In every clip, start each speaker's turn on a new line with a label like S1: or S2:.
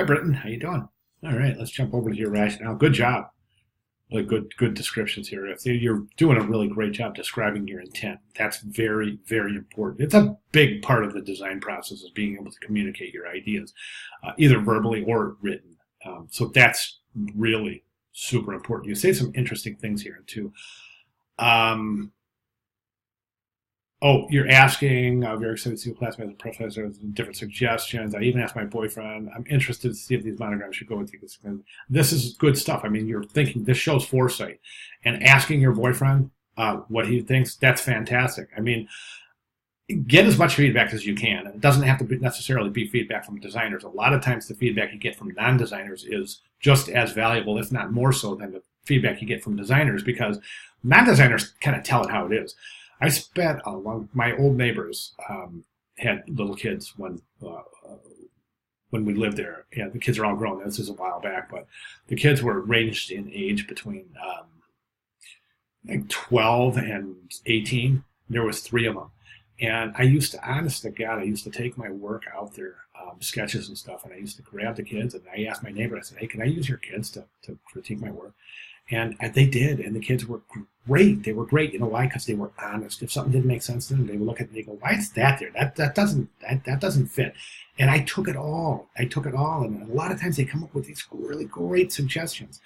S1: Hi, Britton. How you doing? All right, let's jump over to your rationale. Good job. Really good descriptions here. You're doing a really great job describing your intent. That's very, very important. It's a big part of the design process is being able to communicate your ideas, either verbally or written. So that's really super important. You say some interesting things here too. Um, Oh, you're asking, very excited to see classmates and professors and different suggestions. I even asked my boyfriend, I'm interested to see if these monograms should go with you. This is good stuff. I mean, you're thinking, this shows foresight. And asking your boyfriend what he thinks, that's fantastic. I mean, get as much feedback as you can. It doesn't have to necessarily be feedback from designers. A lot of times the feedback you get from non-designers is just as valuable, if not more so, than the feedback you get from designers, because non-designers kind of tell it how it is. I spent my old neighbors had little kids when we lived there. Yeah, the kids are all grown. This is a while back, but the kids were ranged in age between like 12 and 18. There was three of them. And I used to, honest to God, I used to take my work out there, sketches and stuff, and I used to grab the kids, and I asked my neighbor, I said, hey, can I use your kids to critique my work? And they did, and the kids were great. They were great. You know why? Because they were honest. If something didn't make sense to them, they would look at it and they go, "Why is that there? That doesn't fit." And I took it all. And a lot of times they come up with these really great suggestions.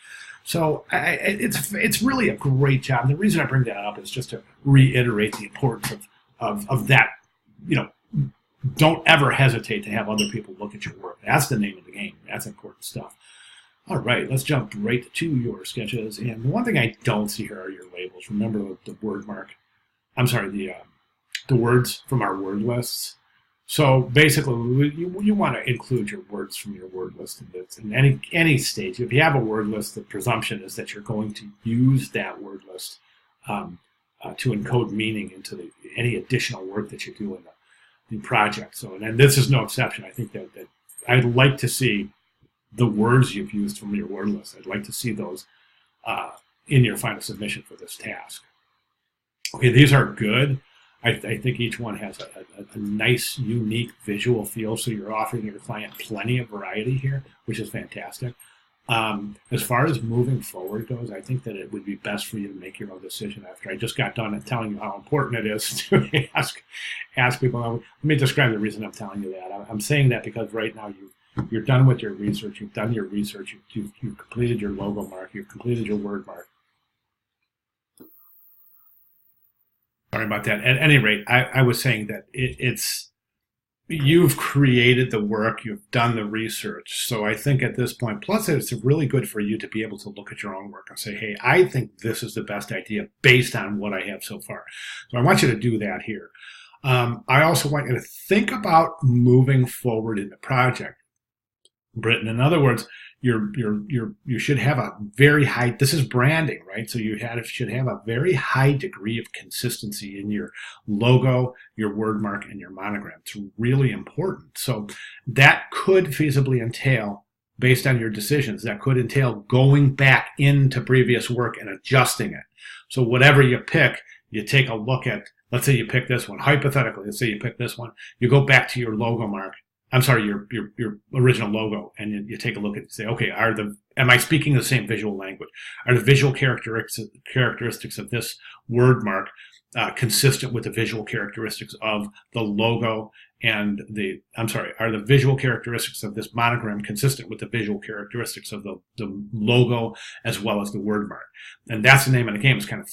S1: So it's really a great job. And the reason I bring that up is just to reiterate the importance of that. You know, don't ever hesitate to have other people look at your work. That's the name of the game. That's important stuff. All right, let's jump right to your sketches. And the one thing I don't see here are your labels. Remember the word mark. I'm sorry, the words from our word lists. So basically, you want to include your words from your word list in any stage. If you have a word list, the presumption is that you're going to use that word list to encode meaning into any additional work that you do in the project. So, and this is no exception. I think that I'd like to see the words you've used from your word list. I'd like to see those in your final submission for this task. Okay, these are good. I think each one has a nice, unique visual feel, so you're offering your client plenty of variety here, which is fantastic. As far as moving forward goes, I think that it would be best for you to make your own decision after I just got done telling you how important it is to ask people. Let me describe the reason I'm telling you that. I'm saying that because right now you're done with your research. You've done your research. You've completed your logo mark. You've completed your word mark. Sorry about that. At any rate, I was saying that it's you've created the work. You've done the research. So I think at this point, plus it's really good for you to be able to look at your own work and say, hey, I think this is the best idea based on what I have so far. So I want you to do that here. I also want you to think about moving forward in the project. Britton. In other words, you should have a very high, this is branding, right? So you should have a very high degree of consistency in your logo, your word mark, and your monogram. It's really important. So that could feasibly entail, based on your decisions, that could entail going back into previous work and adjusting it. So whatever you pick, you take a look at, let's say you pick this one. Hypothetically, let's say you pick this one. You go back to your logo mark. I'm sorry, your original logo, and you take a look at it and say, okay, am I speaking the same visual language? Are the visual characteristics of this word mark consistent with the visual characteristics of the logo and are the visual characteristics of this monogram consistent with the visual characteristics of the logo as well as the word mark? And that's the name of the game, is kind of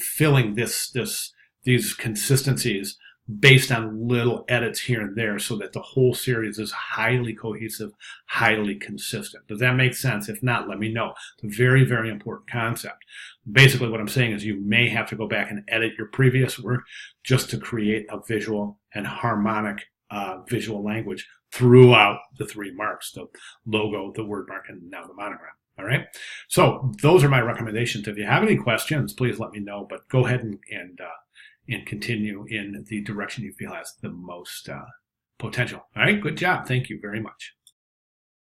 S1: filling these consistencies based on little edits here and there so that the whole series is highly cohesive, highly consistent. Does that make sense? If not, let me know. It's a very, very important concept. Basically, what I'm saying is you may have to go back and edit your previous work just to create a visual and harmonic visual language throughout the three marks, the logo, the word mark, and now the monogram. All right. So those are my recommendations. If you have any questions, please let me know, but go ahead and continue in the direction you feel has the most potential. All right, good job. Thank you very much.